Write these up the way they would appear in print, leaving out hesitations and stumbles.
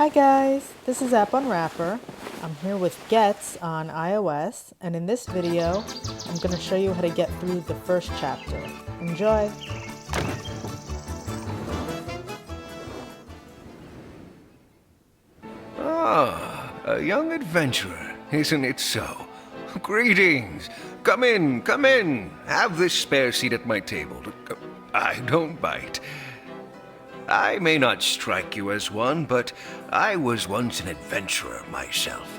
Hi guys, this is App Unwrapper. I'm here with Goetz on iOS, and in this video, I'm going to show you how to get through the first chapter. Enjoy! Ah, a young adventurer, isn't it so? Greetings! Come in, come in! Have this spare seat at my table. I don't bite. I may not strike you as one, but I was once an adventurer myself.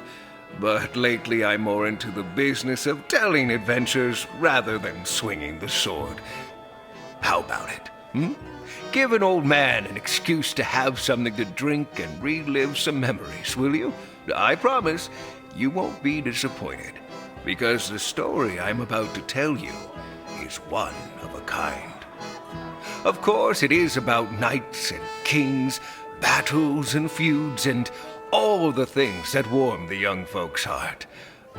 But lately I'm more into the business of telling adventures rather than swinging the sword. How about it, Give an old man an excuse to have something to drink and relive some memories, will you? I promise you won't be disappointed, because the story I'm about to tell you is one of a kind. Of course, it is about knights and kings, battles and feuds, and all the things that warm the young folks' heart.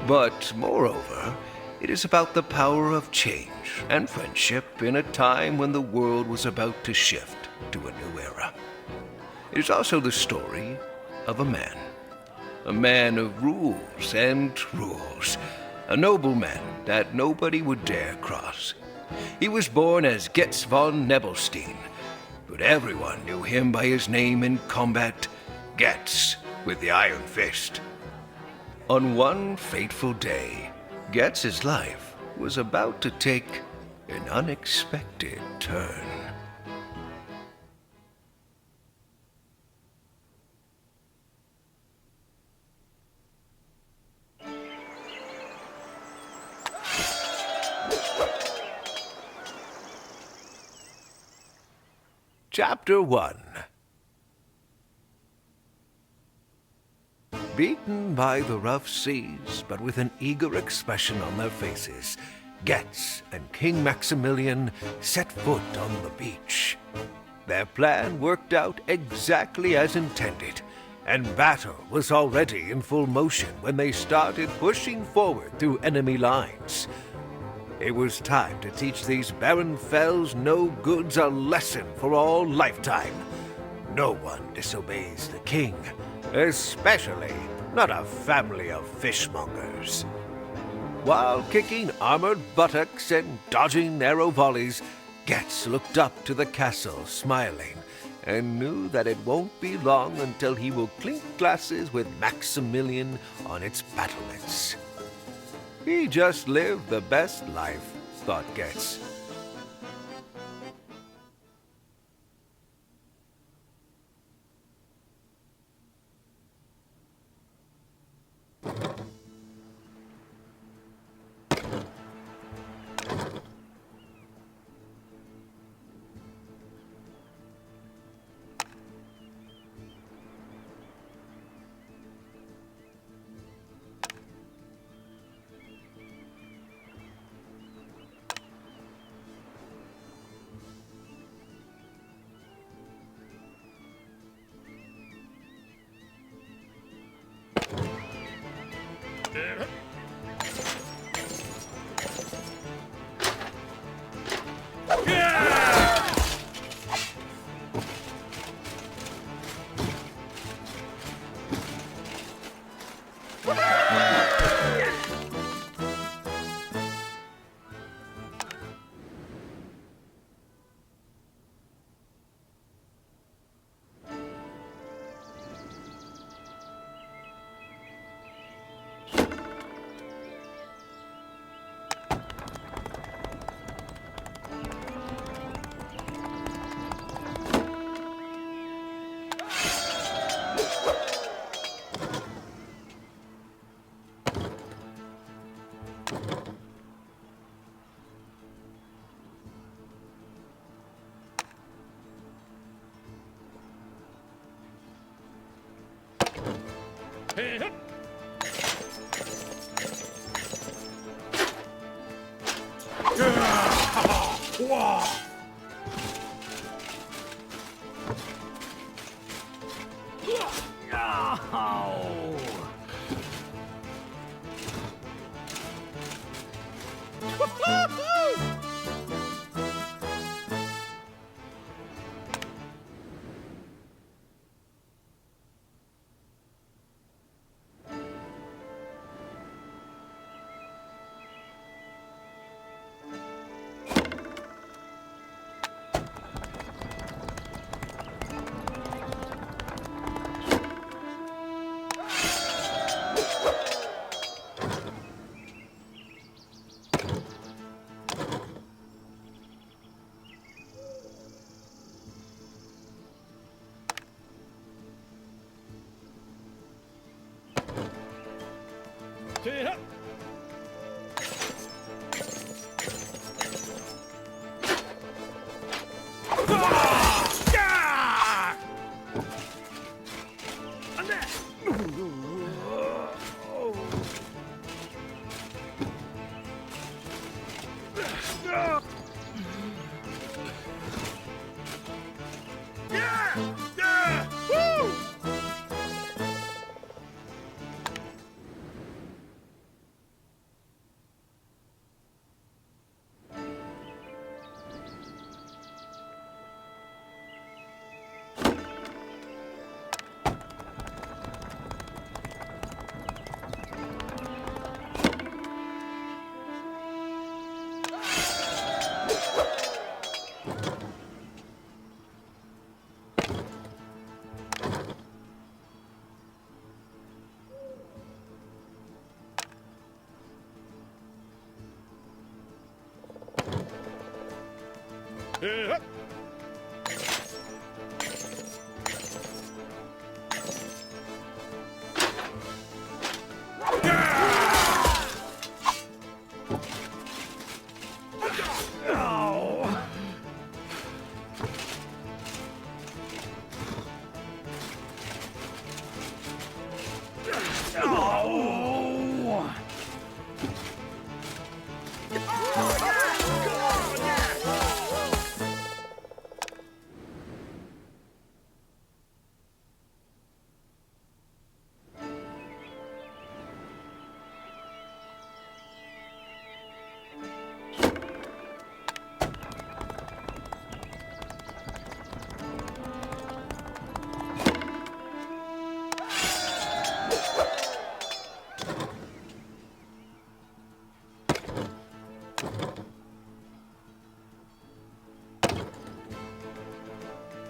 But moreover, it is about the power of change and friendship in a time when the world was about to shift to a new era. It is also the story of a man of rules and rules, a nobleman that nobody would dare cross. He was born as Goetz von Nebelstein, but everyone knew him by his name in combat, Goetz with the Iron Fist. On one fateful day, Goetz's life was about to take an unexpected turn. Chapter 1. Beaten by the rough seas, but with an eager expression on their faces, Goetz and King Maximilian set foot on the beach. Their plan worked out exactly as intended, and battle was already in full motion when they started pushing forward through enemy lines. It was time to teach these barren fells no-goods a lesson for all lifetime. No one disobeys the king, especially not a family of fishmongers. While kicking armored buttocks and dodging arrow volleys, Goetz looked up to the castle smiling, and knew that it won't be long until he will clink glasses with Maximilian on its battlements. He just lived the best life, thought Goetz.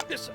Yes, sir.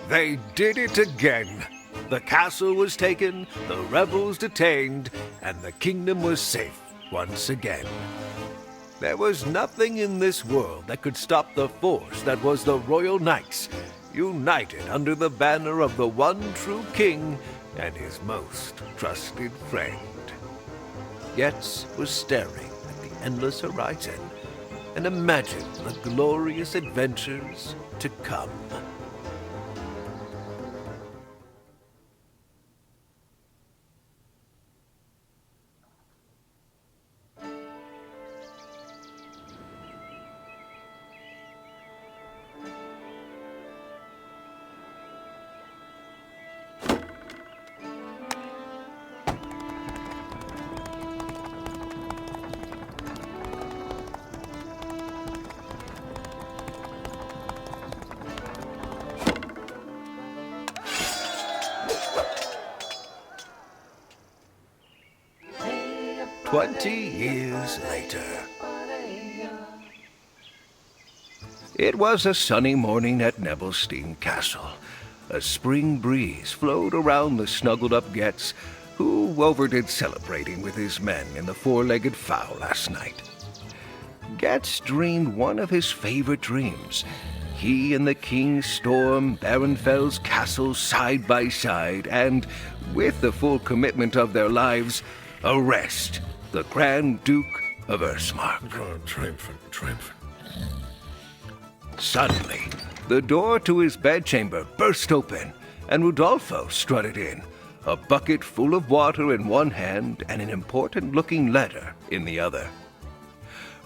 They did it again. The castle was taken, the rebels detained, and the kingdom was safe once again. There was nothing in this world that could stop the force that was the Royal Knights, united under the banner of the one true king and his most trusted friend. Goetz was staring at the endless horizon and imagined the glorious adventures to come. "20 years later. It was a sunny morning at Nebelstein Castle. A spring breeze flowed around the snuggled-up Goetz, who overdid celebrating with his men in the four-legged fowl last night. Goetz dreamed one of his favorite dreams. He and the king storm Barenfell's castle side by side and, with the full commitment of their lives, arrest the Grand Duke of Ersmark. Triumphant. Suddenly, the door to his bedchamber burst open, and Rudolfo strutted in, a bucket full of water in one hand and an important-looking letter in the other.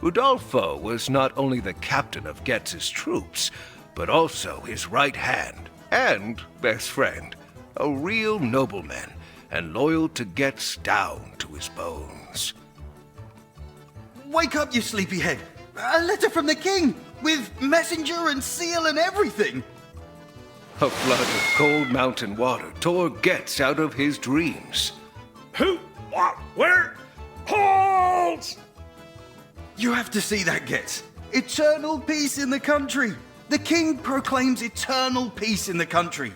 Rudolfo was not only the captain of Goetz's troops, but also his right hand and best friend, a real nobleman, and loyal to Goetz down to his bones. Wake up, you sleepyhead! A letter from the king! with messenger and seal and everything. A flood of cold mountain water tore Goetz out of his dreams. Who? What? Where? Halt! You have to see that, Goetz. Eternal peace in the country. The king proclaims eternal peace in the country.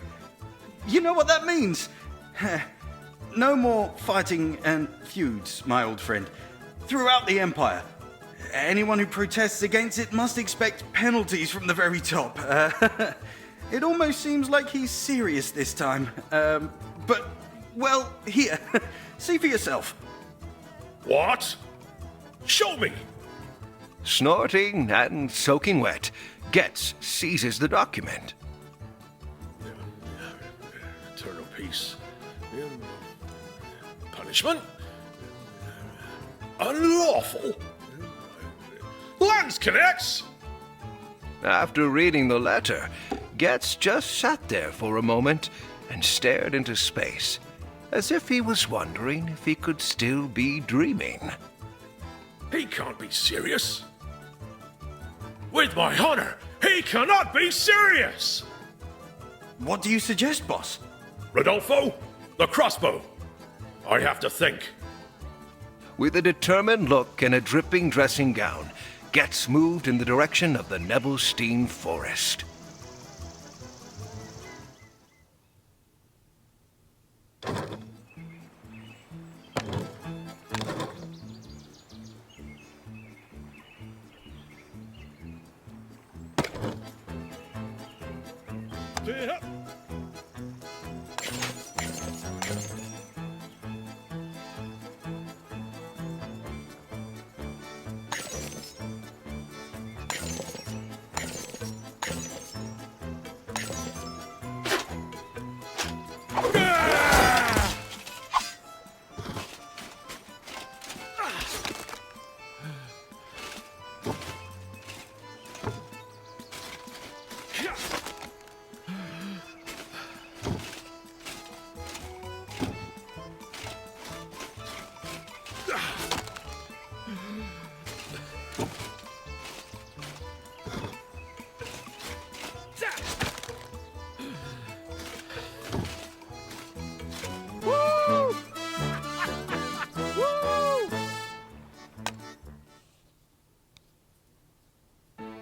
You know what that means? No more fighting and feuds, my old friend. Throughout the empire. Anyone who protests against it must expect penalties from the very top. It almost seems like he's serious this time. But, well, here. See for yourself. What? Show me! Snorting and soaking wet, Goetz seizes the document. Eternal peace. Punishment? Unlawful? Landsknechts? After reading the letter, Goetz just sat there for a moment and stared into space, as if he was wondering if he could still be dreaming. He can't be serious. With my honor, he cannot be serious! What do you suggest, boss? Rodolfo, the crossbow. I have to think. With a determined look and a dripping dressing gown, Goetz moved in the direction of the Nebelstein forest.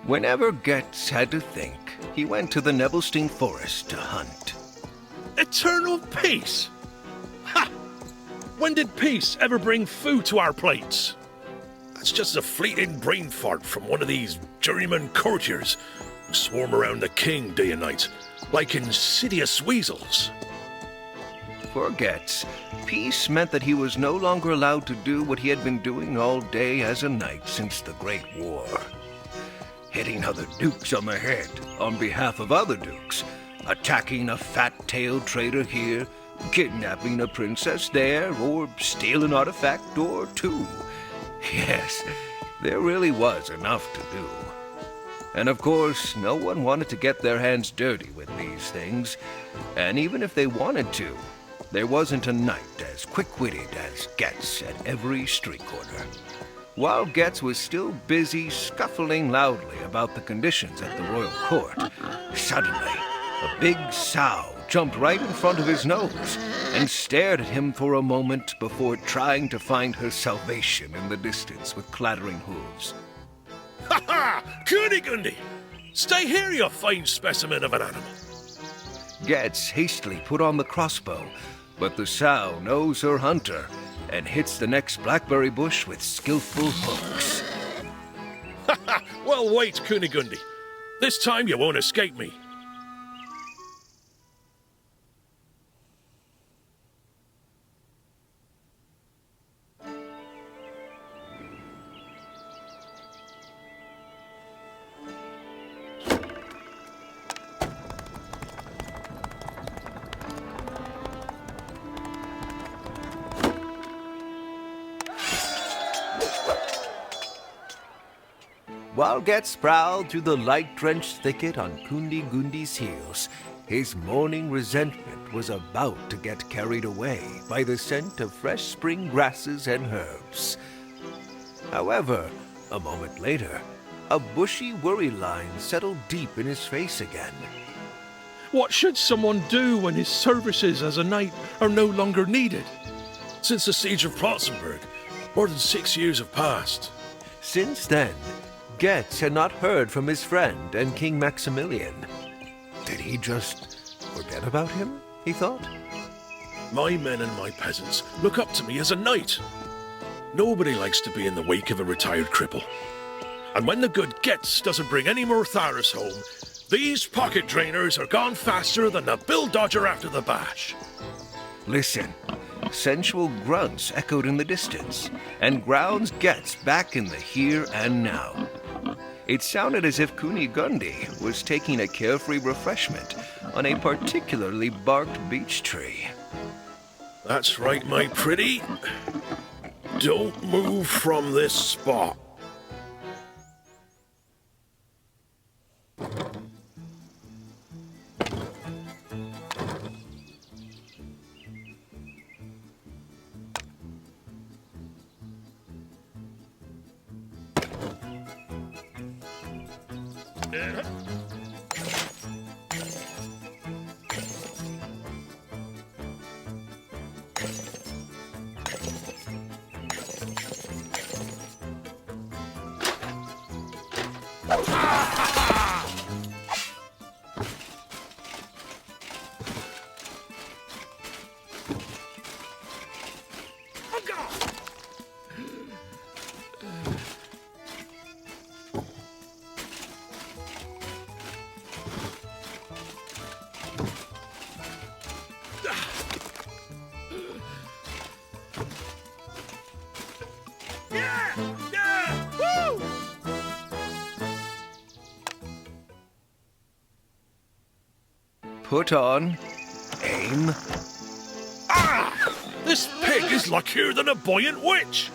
Whenever Goetz had to think, he went to the Nebelstein forest to hunt. Eternal peace? Ha! When did peace ever bring food to our plates? That's just a fleeting brain fart from one of these juryman courtiers who swarm around the king day and night, like insidious weasels. For Goetz, peace meant that he was no longer allowed to do what he had been doing all day as a knight since the Great War. Hitting other dukes on the head on behalf of other dukes, attacking a fat-tailed trader here, kidnapping a princess there, or steal an artifact or two. Yes, there really was enough to do. And of course, no one wanted to get their hands dirty with these things, and even if they wanted to, there wasn't a knight as quick-witted as Goetz at every street corner. While Goetz was still busy scuffling loudly about the conditions at the royal court, suddenly a big sow jumped right in front of his nose and stared at him for a moment before trying to find her salvation in the distance with clattering hooves. Ha ha! Kunigundi! Stay here, you fine specimen of an animal. Goetz hastily put on the crossbow, but the sow knows her hunter and hits the next blackberry bush with skillful hooks. Ha ha! Well, wait, Kunigundi. This time you won't escape me. While Goetz prowled through the light-drenched thicket on Kunigundi's heels, his morning resentment was about to get carried away by the scent of fresh spring grasses and herbs. However, a moment later, a bushy worry line settled deep in his face again. What should someone do when his services as a knight are no longer needed? Since the siege of Platzenberg, more than 6 years have passed. Since then, Goetz had not heard from his friend and King Maximilian. Did he just forget about him, he thought? My men and my peasants look up to me as a knight. Nobody likes to be in the wake of a retired cripple. And when the good Goetz doesn't bring any more Tharas home, these pocket drainers are gone faster than the bill dodger after the bash. Listen. Sensual grunts echoed in the distance, and growls Goetz back in the here and now. It sounded as if Kunigundi was taking a carefree refreshment on a particularly barked beech tree. That's right, my pretty. Don't move from this spot. Put on, aim. Ah! This pig is luckier than a buoyant witch!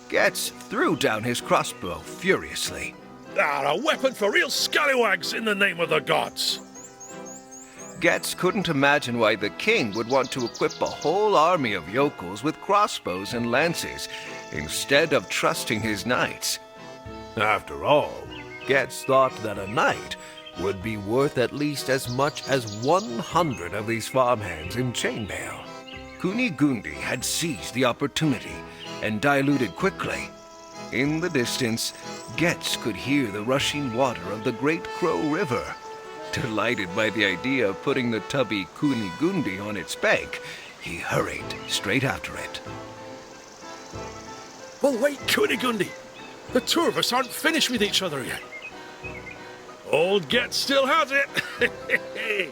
Goetz threw down his crossbow furiously. Ah, a weapon for real scallywags in the name of the gods! Goetz couldn't imagine why the king would want to equip a whole army of yokels with crossbows and lances instead of trusting his knights. After all, Goetz thought that a knight would be worth at least as much as 100 of these farmhands in chainmail. Kunigundi had seized the opportunity and diluted quickly. In the distance, Goetz could hear the rushing water of the Great Crow River. Delighted by the idea of putting the tubby Kunigundi on its bank, he hurried straight after it. Well, wait, Kunigundi! The two of us aren't finished with each other yet. Old Goetz still has it!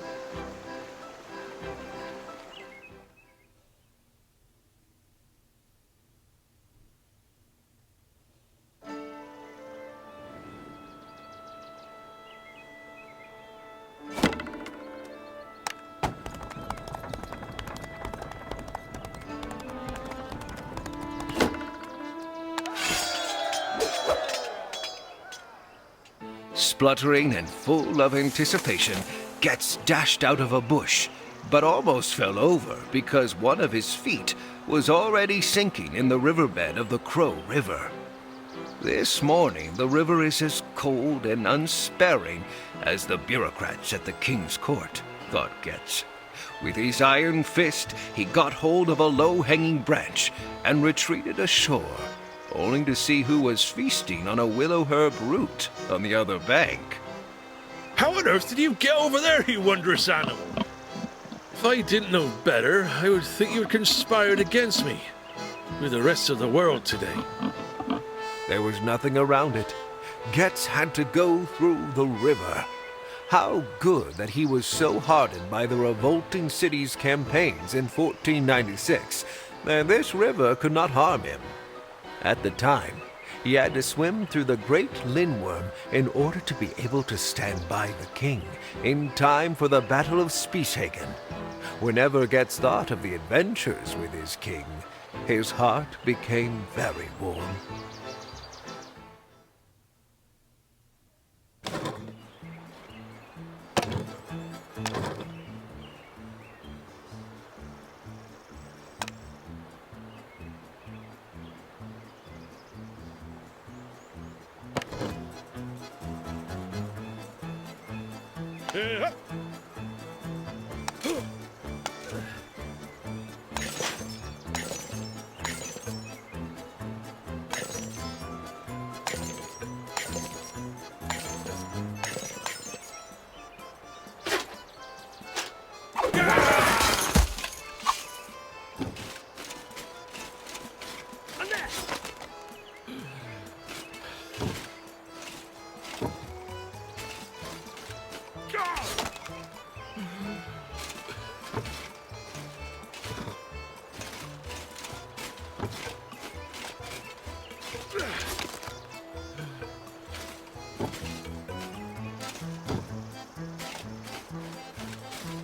Spluttering and full of anticipation, Goetz dashed out of a bush, but almost fell over because one of his feet was already sinking in the riverbed of the Crow River. This morning, the river is as cold and unsparing as the bureaucrats at the king's court, thought Goetz. With his iron fist, he got hold of a low-hanging branch and retreated ashore, only to see who was feasting on a willow herb root on the other bank. How on earth did you get over there, you wondrous animal? If I didn't know better, I would think you had conspired against me with the rest of the world today. There was nothing around it. Goetz had to go through the river. How good that he was so hardened by the revolting city's campaigns in 1496 that this river could not harm him. At the time, he had to swim through the Great Lindworm in order to be able to stand by the king in time for the Battle of Spießhagen. Whenever Goetz thought of the adventures with his king, his heart became very warm.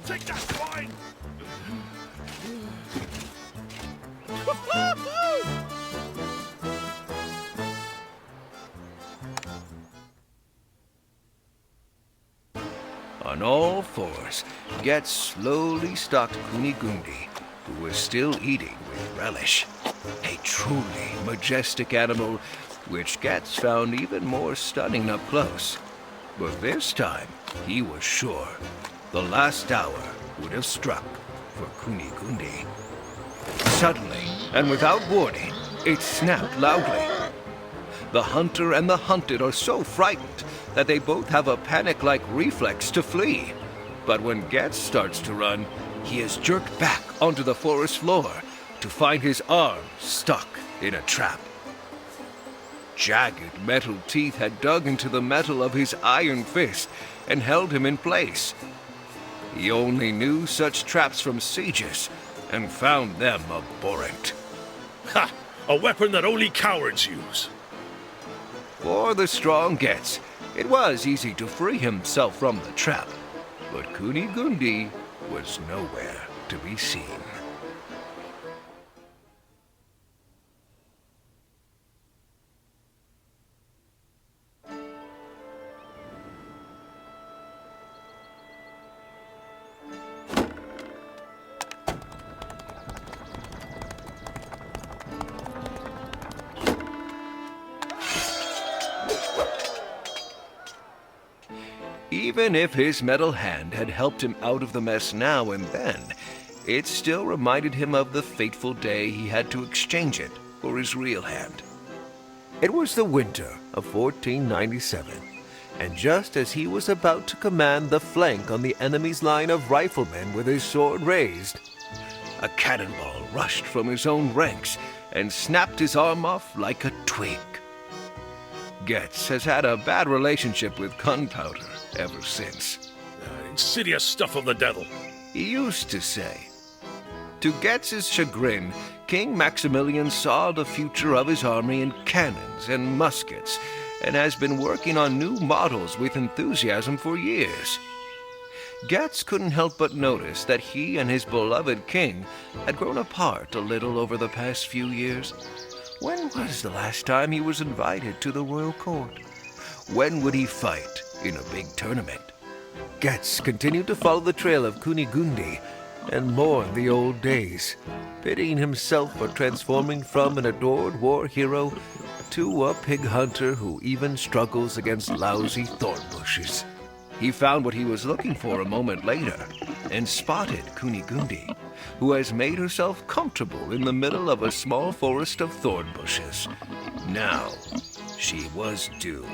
Take that swine! On all fours, Goetz slowly stalked Kunigundi, who was still eating with relish. A truly majestic animal, which Goetz found even more stunning up close. But this time, he was sure the last hour would have struck for Kunigundi. Suddenly, and without warning, it snapped loudly. The hunter and the hunted are so frightened that they both have a panic-like reflex to flee. But when Goetz starts to run, he is jerked back onto the forest floor to find his arm stuck in a trap. Jagged metal teeth had dug into the metal of his iron fist and held him in place. He only knew such traps from sieges and found them abhorrent. Ha! A weapon that only cowards use. For the strong Goetz, it was easy to free himself from the trap, but Kunigundi was nowhere to be seen. Even if his metal hand had helped him out of the mess now and then, it still reminded him of the fateful day he had to exchange it for his real hand. It was the winter of 1497, and just as he was about to command the flank on the enemy's line of riflemen with his sword raised, a cannonball rushed from his own ranks and snapped his arm off like a twig. Goetz has had a bad relationship with gunpowder ever since. Insidious stuff of the devil. He used to say. To Goetz's chagrin, King Maximilian saw the future of his army in cannons and muskets, and has been working on new models with enthusiasm for years. Goetz couldn't help but notice that he and his beloved king had grown apart a little over the past few years. When was the last time he was invited to the royal court? When would he fight in a big tournament? Goetz continued to follow the trail of Kunigundi and mourn the old days, pitying himself for transforming from an adored war hero to a pig hunter who even struggles against lousy thorn bushes. He found what he was looking for a moment later and spotted Kunigundi, who has made herself comfortable in the middle of a small forest of thorn bushes. Now, she was due.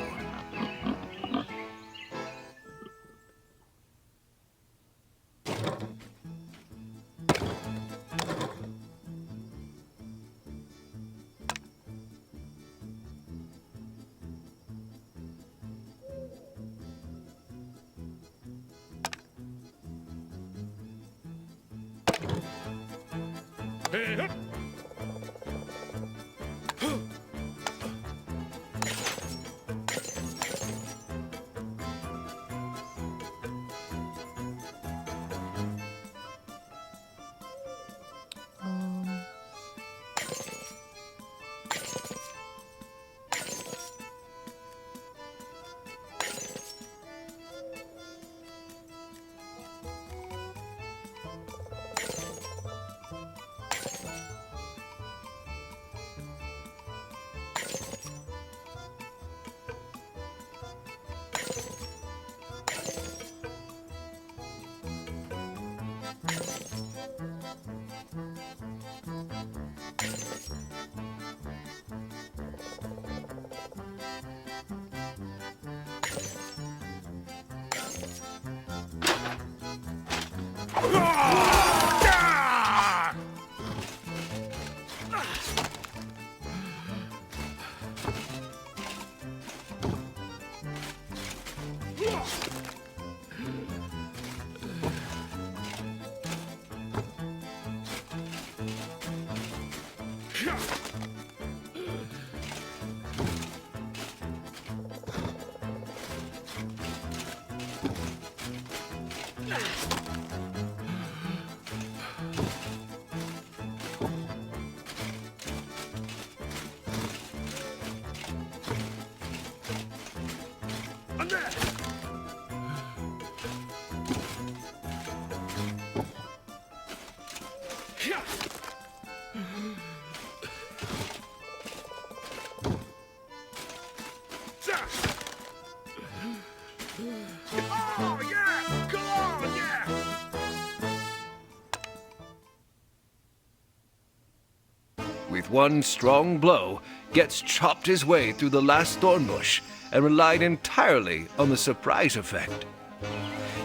one strong blow, Goetz chopped his way through the last thorn bush and relied entirely on the surprise effect.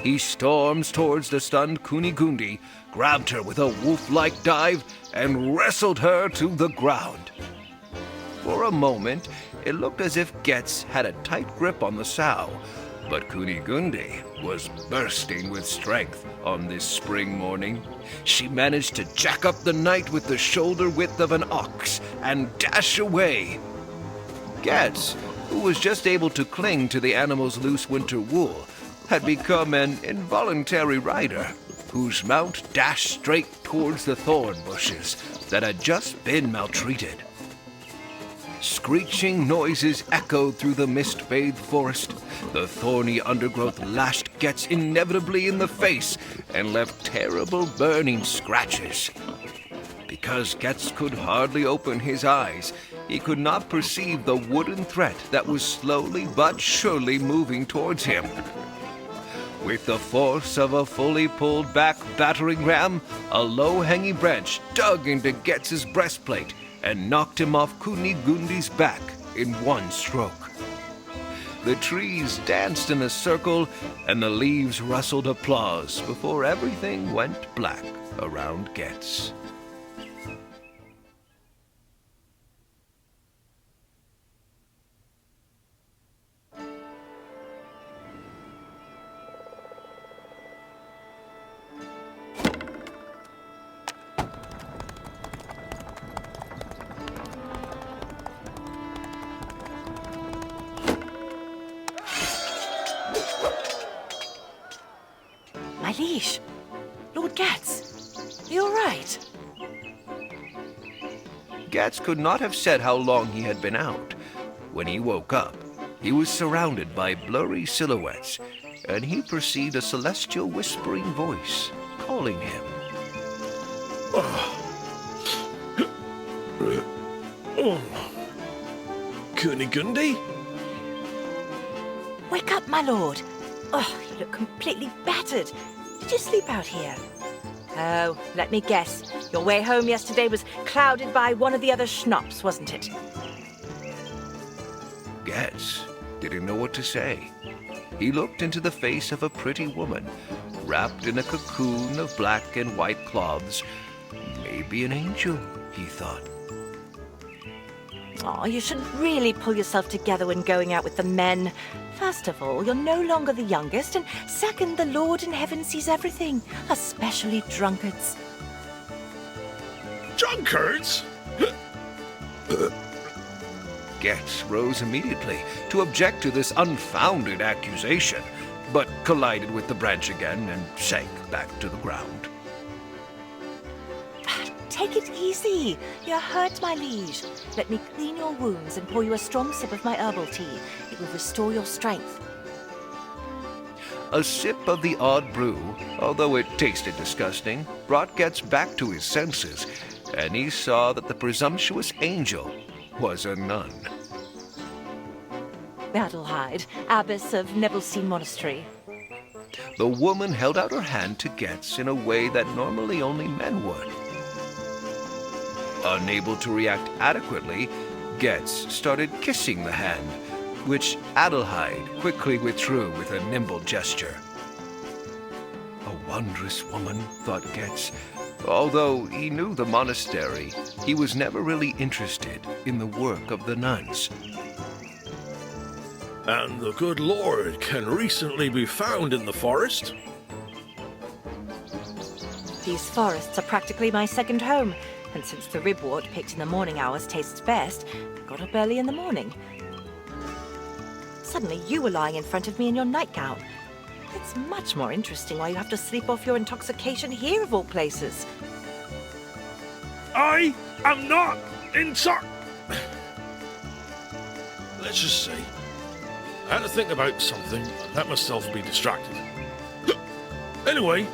He storms towards the stunned Kunigundi, grabbed her with a wolf-like dive, and wrestled her to the ground. For a moment, it looked as if Goetz had a tight grip on the sow, but Kunigundi was bursting with strength on this spring morning. She managed to jack up the knight with the shoulder width of an ox and dash away. Goetz, who was just able to cling to the animal's loose winter wool, had become an involuntary rider, whose mount dashed straight towards the thorn bushes that had just been maltreated. Screeching noises echoed through the mist-bathed forest. The thorny undergrowth lashed Goetz inevitably in the face and left terrible burning scratches. Because Goetz could hardly open his eyes, he could not perceive the wooden threat that was slowly but surely moving towards him. With the force of a fully pulled back battering ram, a low-hanging branch dug into Goetz's breastplate and knocked him off Kunigundi's back in one stroke. The trees danced in a circle and the leaves rustled applause before everything went black around Goetz. My liege, Lord Goetz, are you all right? Goetz could not have said how long he had been out. When he woke up, he was surrounded by blurry silhouettes, and he perceived a celestial whispering voice calling him. Kunigundi? Wake up, my lord. Oh, you look completely battered. Did you sleep out here? Oh, let me guess. Your way home yesterday was clouded by one of the other schnapps, wasn't it? Goetz didn't know what to say. He looked into the face of a pretty woman, wrapped in a cocoon of black and white cloths. Maybe an angel, he thought. Oh, you should really pull yourself together when going out with the men. First of all, you're no longer the youngest, and second, the Lord in heaven sees everything, especially drunkards. Drunkards? Goetz rose immediately to object to this unfounded accusation, but collided with the branch again and sank back to the ground. Take it easy. You're hurt, my liege. Let me clean your wounds and pour you a strong sip of my herbal tea. It will restore your strength. A sip of the odd brew, although it tasted disgusting, brought Goetz back to his senses, and he saw that the presumptuous angel was a nun. Adelheid, abbess of Nebelstein Monastery. The woman held out her hand to Goetz in a way that normally only men would. Unable to react adequately, Goetz started kissing the hand, which Adelheid quickly withdrew with a nimble gesture. A wondrous woman, thought Goetz. Although he knew the monastery, he was never really interested in the work of the nuns. And the good Lord can recently be found in the forest? These forests are practically my second home, and since the ribwort picked in the morning hours tastes best, I got up early in the morning. Suddenly you were lying in front of me in your nightgown. It's much more interesting why you have to sleep off your intoxication here of all places. I am not Let's just say, I had to think about something and let myself be distracted. Anyway,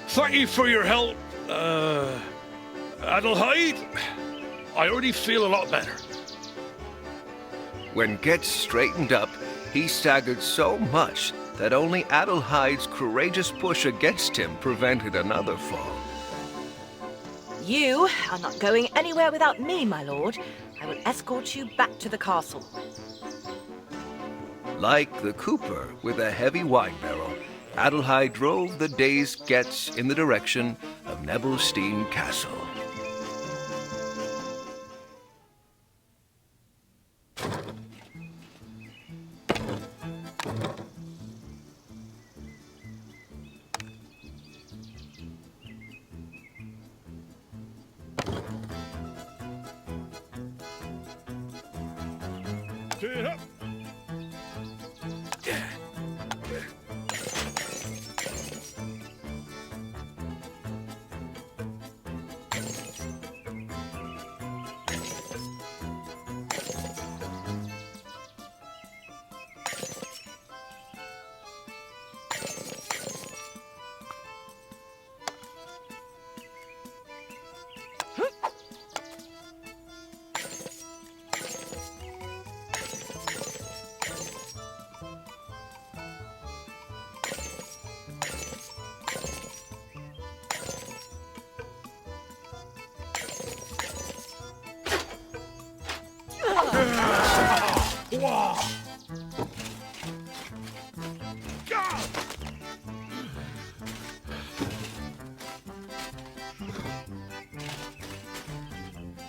thank you for your help, Adelheid. I already feel a lot better. When Goetz straightened up, he staggered so much that only Adelheid's courageous push against him prevented another fall. You are not going anywhere without me, my lord. I will escort you back to the castle. Like the cooper with a heavy wine barrel, Adelheid drove the dazed Goetz in the direction of Nebelstein Castle.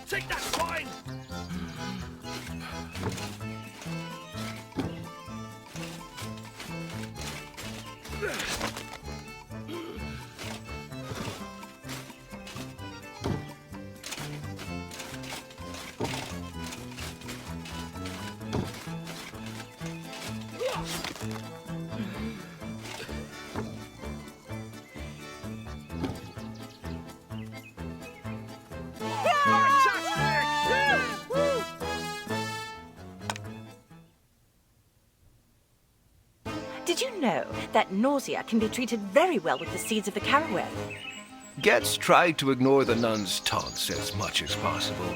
Take that fine! Did you know that nausea can be treated very well with the seeds of the caraway? Goetz tried to ignore the nun's taunts as much as possible.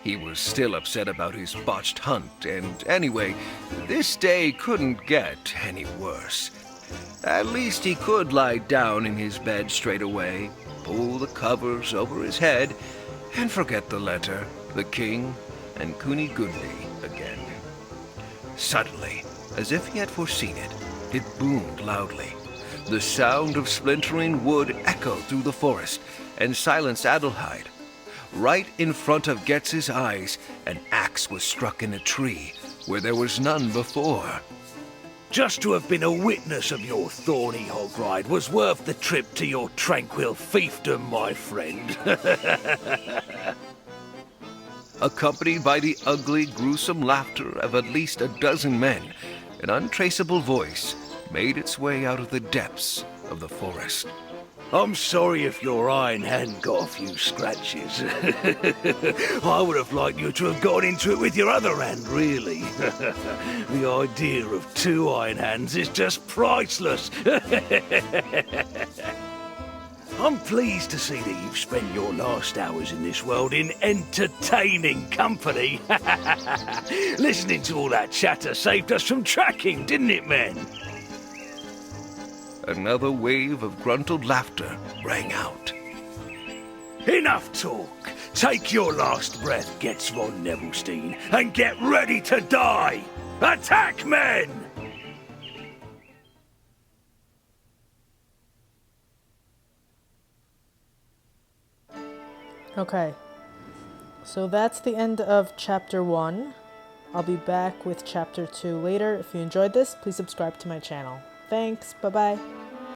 He was still upset about his botched hunt, and anyway, this day couldn't get any worse. At least he could lie down in his bed straight away, pull the covers over his head, and forget the letter, the king, and Kunigundi again. Suddenly, as if he had foreseen it, it boomed loudly. The sound of splintering wood echoed through the forest and silenced Adelheid. Right in front of Goetz's eyes, an axe was struck in a tree where there was none before. Just to have been a witness of your thorny hog ride was worth the trip to your tranquil fiefdom, my friend. Accompanied by the ugly, gruesome laughter of at least a dozen men, an untraceable voice made its way out of the depths of the forest. I'm sorry if your iron hand got a few scratches. I would have liked you to have got into it with your other hand, really. The idea of two iron hands is just priceless. I'm pleased to see that you've spent your last hours in this world in entertaining company. Listening to all that chatter saved us from tracking, didn't it, men? Another wave of gruntled laughter rang out. Enough talk. Take your last breath, Goetz von Nebelstein, and get ready to die. Attack, men! Okay, so that's the end of chapter 1. I'll be back with chapter 2 later. If you enjoyed this, please subscribe to my channel. Thanks, bye-bye.